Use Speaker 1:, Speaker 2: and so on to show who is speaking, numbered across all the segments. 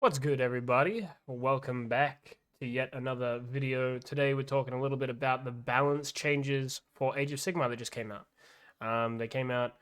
Speaker 1: What's good, everybody? Welcome back to yet another video. Today, we're talking a little bit about the balance changes for Age of Sigmar that just came out. They came out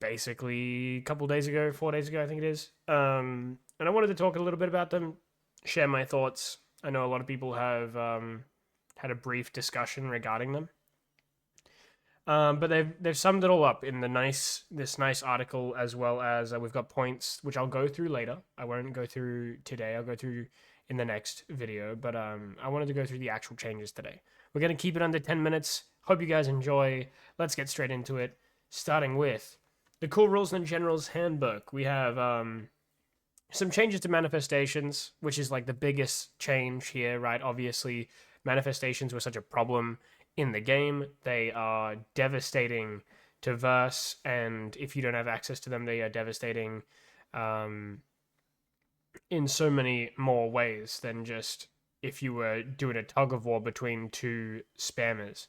Speaker 1: basically a couple days ago, 4 days ago, I think it is. And I wanted to talk a little bit about them, share my thoughts. I know a lot of people have had a brief discussion regarding them. But they've summed it all up in this nice article, as well as we've got points which I'll go through later. I won't go through today. I'll go through in the next video. But I wanted to go through the actual changes today. We're gonna keep it under 10 minutes. Hope you guys enjoy. Let's get straight into it. Starting with the Cool Rules and Generals Handbook. We have some changes to manifestations, which is like the biggest change here, right? Obviously, manifestations were such a problem in the game. They are devastating to verse, and if you don't have access to them, they are devastating in so many more ways than just if you were doing a tug of war between two spammers.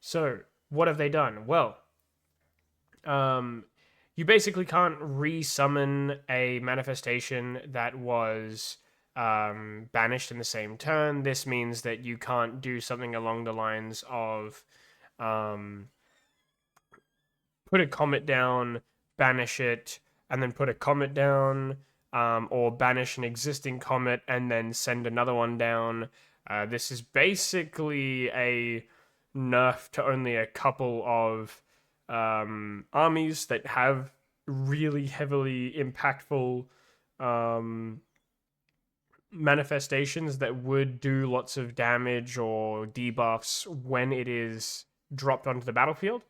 Speaker 1: So, what have they done? Well, you basically can't re-summon a manifestation that was banished in the same turn. This means that you can't do something along the lines of put a comet down, banish it, and then put a comet down, or banish an existing comet and then send another one down. This is basically a nerf to only a couple of armies that have really heavily impactful manifestations that would do lots of damage or debuffs when it is dropped onto the battlefield.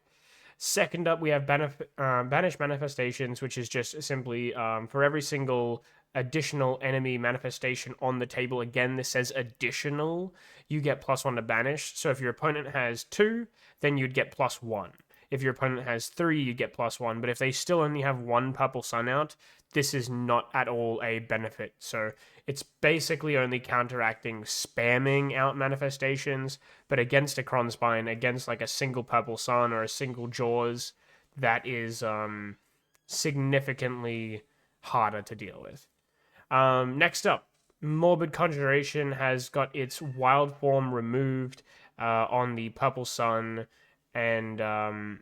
Speaker 1: Second up, we have Banish Manifestations, which is just simply for every single additional enemy manifestation on the table. Again, this says additional. You get +1 to banish. So if your opponent has 2, then you'd get +1. If your opponent has 3, you get +1. But if they still only have 1 Purple Sun out, this is not at all a benefit. So it's basically only counteracting spamming out manifestations, but against a Kronspine, against like a single Purple Sun or a single Jaws, that is significantly harder to deal with. Next up, Morbid Conjuration has got its wild form removed on the Purple Sun, and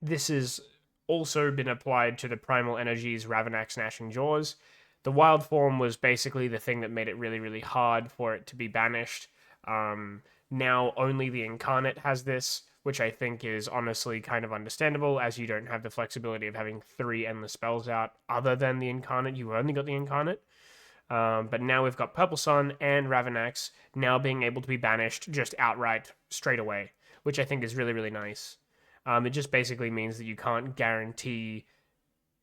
Speaker 1: this has also been applied to the Primal Energies Ravanax Gnashing Jaws. The wild form was basically the thing that made it really, really hard for it to be banished. Now only the Incarnate has this, which I think is honestly kind of understandable, as you don't have the flexibility of having 3 endless spells out other than the Incarnate. You've only got the Incarnate. But now we've got Purple Sun and Ravanax now being able to be banished just outright straight away, which I think is really, really nice. It just basically means that you can't guarantee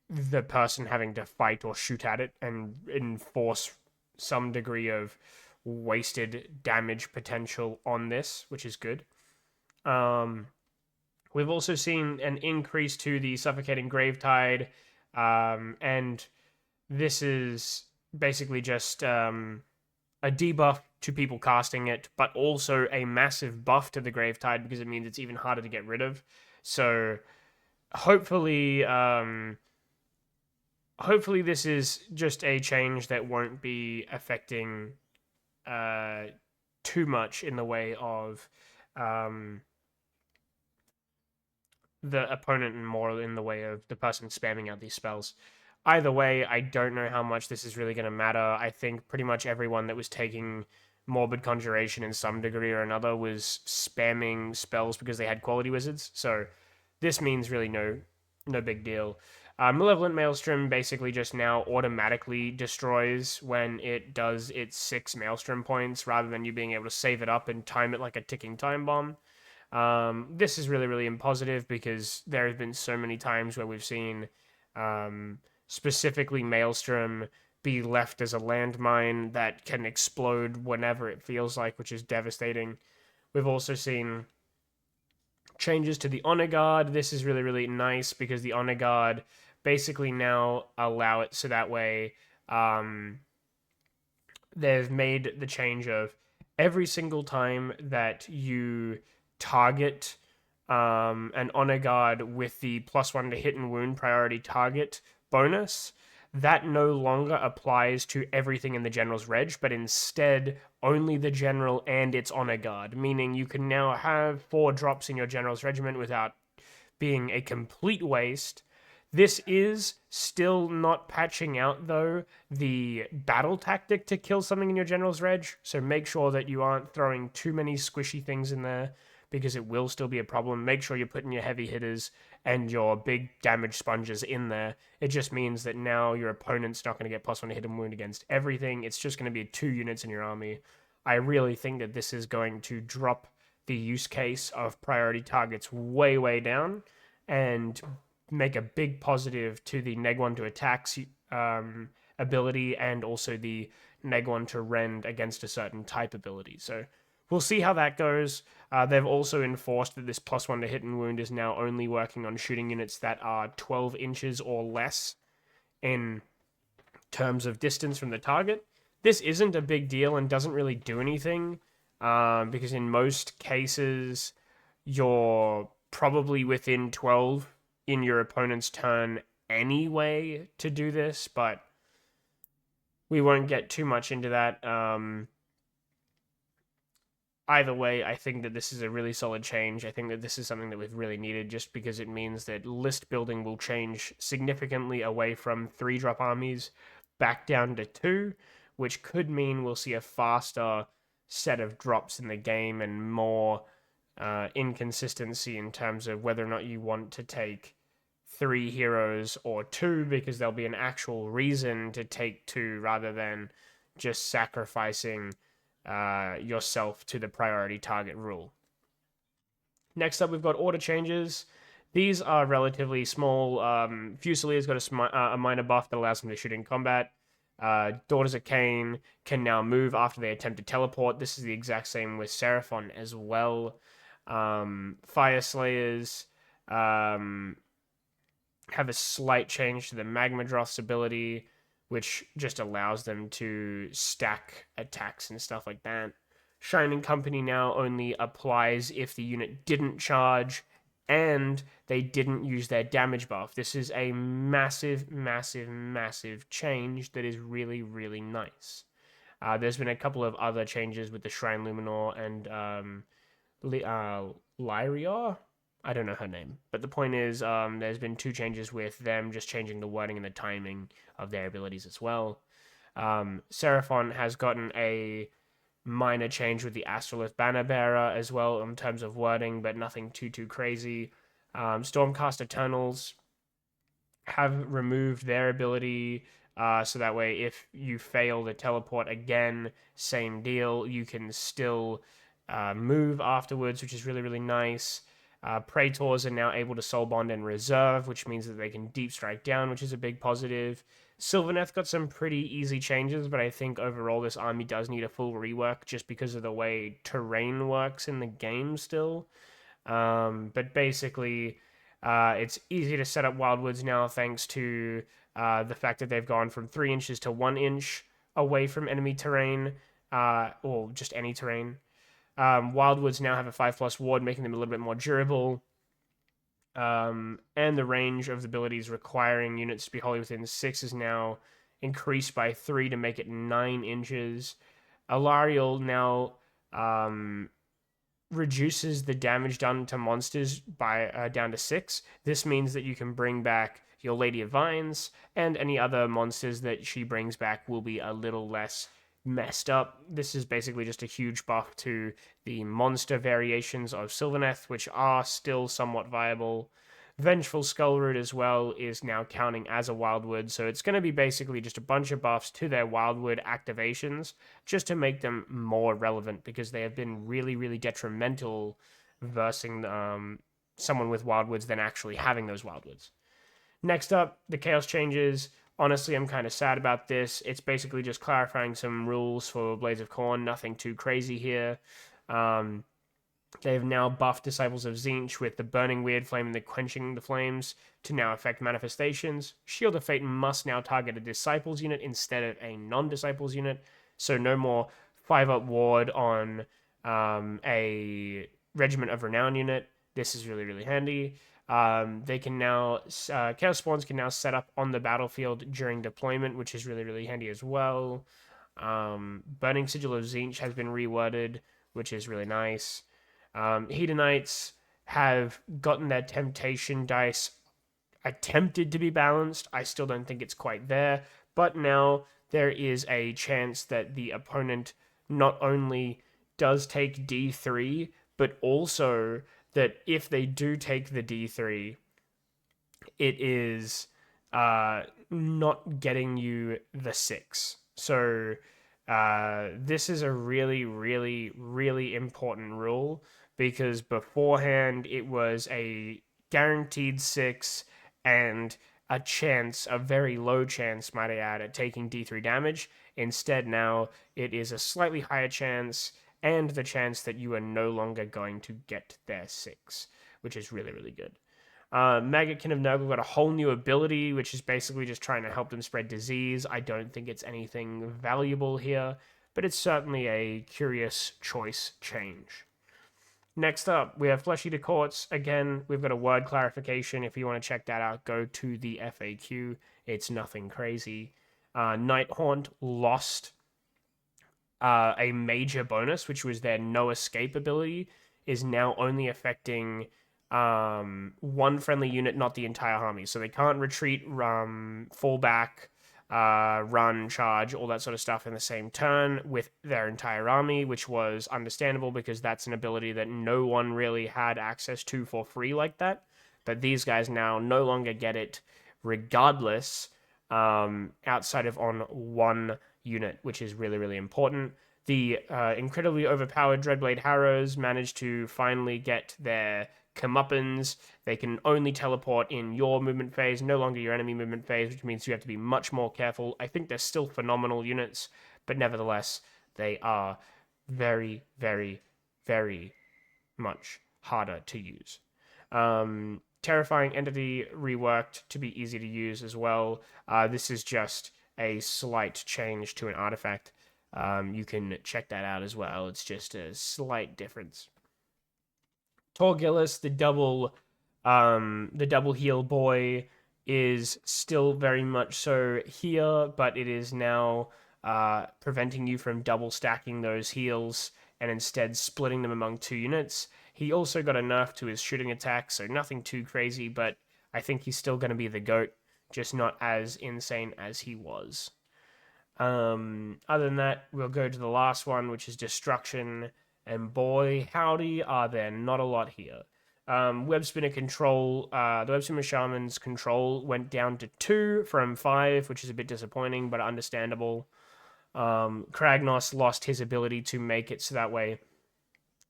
Speaker 1: the person having to fight or shoot at it and enforce some degree of wasted damage potential on this, which is good. We've also seen an increase to the Suffocating Gravetide, and this is basically just a debuff to people casting it, but also a massive buff to the Gravetide because it means it's even harder to get rid of. So hopefully, hopefully this is just a change that won't be affecting too much in the way of the opponent and more in the way of the person spamming out these spells. Either way, I don't know how much this is really going to matter. I think pretty much everyone that was taking Morbid Conjuration in some degree or another was spamming spells because they had quality wizards. So this means really no big deal. Malevolent Maelstrom basically just now automatically destroys when it does its 6 Maelstrom points rather than you being able to save it up and time it like a ticking time bomb. This is really, really impositive because there have been so many times where we've seen specifically Maelstrom be left as a landmine that can explode whenever it feels like, which is devastating. We've also seen changes to the Honor Guard. This is really, really nice because the Honor Guard basically now allow it so that way they've made the change of every single time that you target an Honor Guard with the +1 to hit and wound priority target bonus, that no longer applies to everything in the general's reg, but instead only the general and its honor guard, meaning you can now have 4 drops in your general's regiment without being a complete waste. This is still not patching out, though, the battle tactic to kill something in your general's reg, so make sure that you aren't throwing too many squishy things in there, because it will still be a problem. Make sure you're putting your heavy hitters and your big damage sponges in there. It just means that now your opponent's not going to get +1 hit and wound against everything. It's just going to be 2 units in your army. I really think that this is going to drop the use case of priority targets way, way down and make a big positive to the neg1 to attacks ability and also the neg1 to rend against a certain type ability. So we'll see how that goes. They've also enforced that this +1 to hit and wound is now only working on shooting units that are 12 inches or less in terms of distance from the target. This isn't a big deal and doesn't really do anything because in most cases you're probably within 12 in your opponent's turn anyway to do this, but we won't get too much into that. Either way, I think that this is a really solid change. I think that this is something that we've really needed just because it means that list building will change significantly away from 3-drop armies back down to 2, which could mean we'll see a faster set of drops in the game and more inconsistency in terms of whether or not you want to take 3 heroes or 2, because there'll be an actual reason to take 2 rather than just sacrificing yourself to the priority target rule. Next up, we've got order changes. These are relatively small. Fusilier's got a minor buff that allows them to shoot in combat. Daughters of Cain can now move after they attempt to teleport. This is the exact same with Seraphon as well. Fire Slayers have a slight change to the Magmadroth's ability, which just allows them to stack attacks and stuff like that. Shining Company now only applies if the unit didn't charge and they didn't use their damage buff. This is a massive, massive, massive change that is really, really nice. There's been a couple of other changes with the Shrine Luminor and Lyria. I don't know her name, but the point is there's been 2 changes with them, just changing the wording and the timing of their abilities as well. Seraphon has gotten a minor change with the Astrolith Banner Bearer as well in terms of wording, but nothing too crazy. Stormcast Eternals have removed their ability, so that way if you fail to teleport again, same deal, you can still move afterwards, which is really, really nice. Praetors are now able to Soul Bond and Reserve, which means that they can Deep Strike down, which is a big positive. Sylvaneth got some pretty easy changes, but I think overall this army does need a full rework just because of the way terrain works in the game still. But basically, it's easy to set up Wildwoods now thanks to the fact that they've gone from 3 inches to 1 inch away from enemy terrain, or just any terrain. Wildwoods now have a 5+ ward, making them a little bit more durable. And the range of the abilities requiring units to be wholly within 6 is now increased by 3 to make it 9 inches. Alariel now reduces the damage done to monsters by down to 6. This means that you can bring back your Lady of Vines, and any other monsters that she brings back will be a little less messed up. This is basically just a huge buff to the monster variations of Sylvaneth, which are still somewhat viable. Vengeful Skullroot as well is now counting as a Wildwood, so it's going to be basically just a bunch of buffs to their Wildwood activations just to make them more relevant, because they have been really, really detrimental versing someone with Wildwoods than actually having those Wildwoods. Next up, the Chaos changes. Honestly, I'm kind of sad about this. It's basically just clarifying some rules for Blades of Khorne. Nothing too crazy here. They've now buffed Disciples of Tzeentch with the Burning Weird Flame and the Quenching the Flames to now affect manifestations. Shield of Fate must now target a Disciples unit instead of a non-Disciples unit. So no more 5-up ward on a Regiment of Renown unit. This is really, really handy. They can now Chaos Spawns can now set up on the battlefield during deployment, which is really really handy as well. Burning Sigil of Tzeentch has been reworded, which is really nice. Hedonites have gotten their temptation dice attempted to be balanced. I still don't think it's quite there, but now there is a chance that the opponent not only does take D3, but also that if they do take the D3, it is not getting you the 6. So this is a really, really, really important rule because beforehand it was a guaranteed 6 and a chance, a very low chance, might I add, at taking D3 damage. Instead, now it is a slightly higher chance and the chance that you are no longer going to get their 6, which is really, really good. Maggotkin of Nurgle got a whole new ability, which is basically just trying to help them spread disease. I don't think it's anything valuable here, but it's certainly a curious choice change. Next up, we have Flesh Eater Courts. Again, we've got a word clarification. If you want to check that out, go to the FAQ. It's nothing crazy. Nighthaunt lost a major bonus, which was their no escape ability, is now only affecting one friendly unit, not the entire army. So they can't retreat, fall back, run, charge, all that sort of stuff in the same turn with their entire army, which was understandable because that's an ability that no one really had access to for free like that. But these guys now no longer get it regardless, outside of on one unit, which is really, really important. The incredibly overpowered Dreadblade Harrows managed to finally get their comeuppance. They can only teleport in your movement phase, no longer your enemy movement phase, which means you have to be much more careful. I think they're still phenomenal units, but nevertheless, they are very, very, very much harder to use. Terrifying Entity reworked to be easy to use as well. This is just a slight change to an artifact. You can check that out as well. It's just a slight difference. Torgillis, the double heal boy, is still very much so here, but it is now preventing you from double stacking those heals and instead splitting them among 2 units. He also got a nerf to his shooting attack, so nothing too crazy, but I think he's still going to be the GOAT, just not as insane as he was. Other than that, we'll go to the last one, which is Destruction. And boy, howdy, are there not a lot here. Web Spinner control, the Web Spinner Shaman's control went down to 2 from 5, which is a bit disappointing, but understandable. Kragnos lost his ability to make it so that way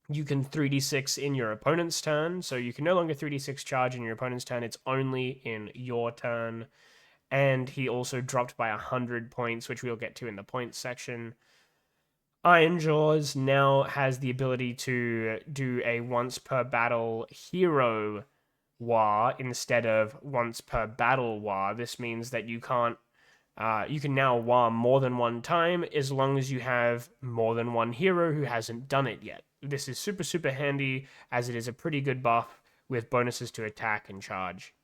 Speaker 1: you can 3d6 in your opponent's turn, so you can no longer 3d6 charge in your opponent's turn, it's only in your turn. And he also dropped by 100 points, which we'll get to in the points section. Iron Jaws now has the ability to do a once per battle hero war instead of once per battle war. This means that you can now war more than one time as long as you have more than one hero who hasn't done it yet. This is super, super handy as it is a pretty good buff with bonuses to attack and charge.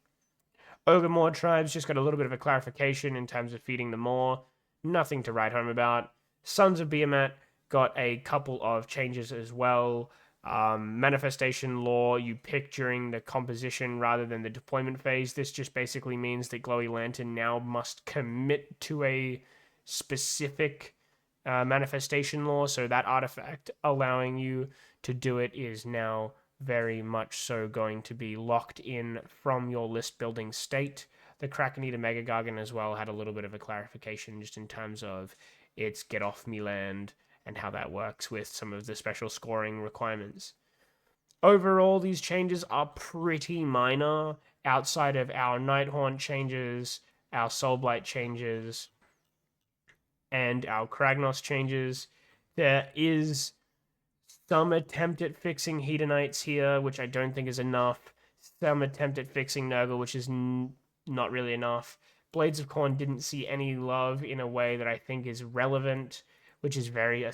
Speaker 1: Ogre Maw tribes just got a little bit of a clarification in terms of feeding the Maw. Nothing to write home about. Sons of Behemat got a couple of changes as well. Manifestation Law you pick during the composition rather than the deployment phase. This just basically means that Glowy Lantern now must commit to a specific manifestation law, so that artifact allowing you to do it is now very much so going to be locked in from your list building state. The Kraken Eater Mega Gargan as well had a little bit of a clarification just in terms of its get off me land and how that works with some of the special scoring requirements. Overall, these changes are pretty minor outside of our Nighthaunt changes, our Soulblight changes, and our Kragnos changes. There is some attempt at fixing Hedonites here, which I don't think is enough. Some attempt at fixing Nurgle, which is not really enough. Blades of Corn didn't see any love in a way that I think is relevant, which is very,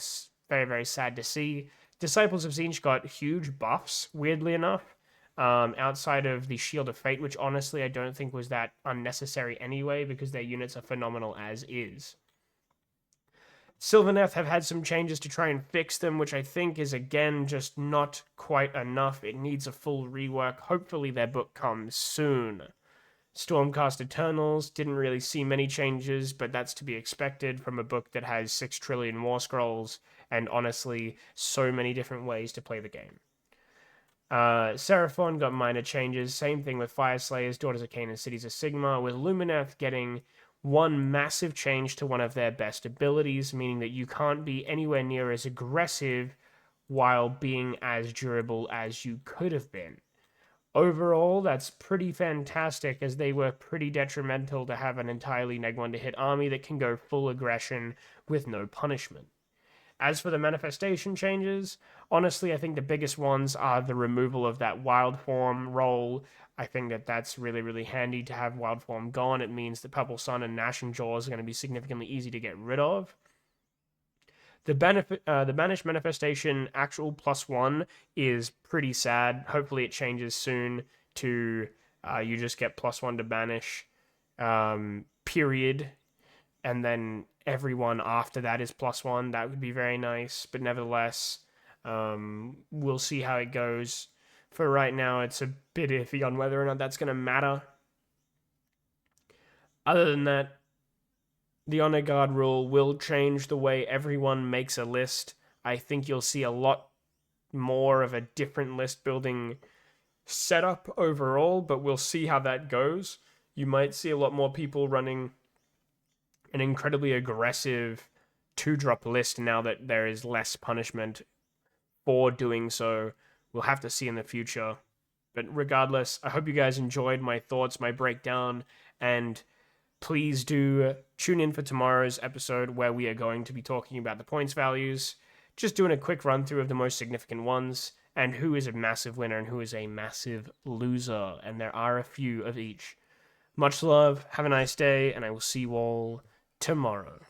Speaker 1: very, very sad to see. Disciples of Tzeentch got huge buffs, weirdly enough. outside of the Shield of Fate, which honestly I don't think was that unnecessary anyway, because their units are phenomenal as is. Sylvaneth have had some changes to try and fix them, which I think is again just not quite enough. It needs a full rework. Hopefully their book comes soon. Stormcast Eternals didn't really see many changes, but that's to be expected from a book that has 6 trillion war scrolls and honestly so many different ways to play the game. Seraphon got minor changes. Same thing with Fireslayers, Daughters of Cain, and Cities of Sigmar, with Lumineth getting one massive change to one of their best abilities, meaning that you can't be anywhere near as aggressive while being as durable as you could have been. Overall, that's pretty fantastic, as they were pretty detrimental to have an entirely neg 1 to hit army that can go full aggression with no punishment. As for the manifestation changes, honestly, I think the biggest ones are the removal of that wild form role. I think that that's really, really handy to have wild form gone. It means that Purple Sun and Gnashing Jaws are going to be significantly easy to get rid of. The Banished Manifestation actual +1 is pretty sad. Hopefully it changes soon to you just get +1 to banish, period. And then everyone after that is +1. That would be very nice. But nevertheless, we'll see how it goes. For right now, it's a bit iffy on whether or not that's going to matter. Other than that, the Honor Guard rule will change the way everyone makes a list. I think you'll see a lot more of a different list building setup overall, but we'll see how that goes. You might see a lot more people running an incredibly aggressive 2-drop list now that there is less punishment for doing so. We'll have to see in the future. But regardless, I hope you guys enjoyed my thoughts, my breakdown, and please do tune in for tomorrow's episode where we are going to be talking about the points values, just doing a quick run through of the most significant ones, and who is a massive winner and who is a massive loser, and there are a few of each. Much love, have a nice day, and I will see you all tomorrow.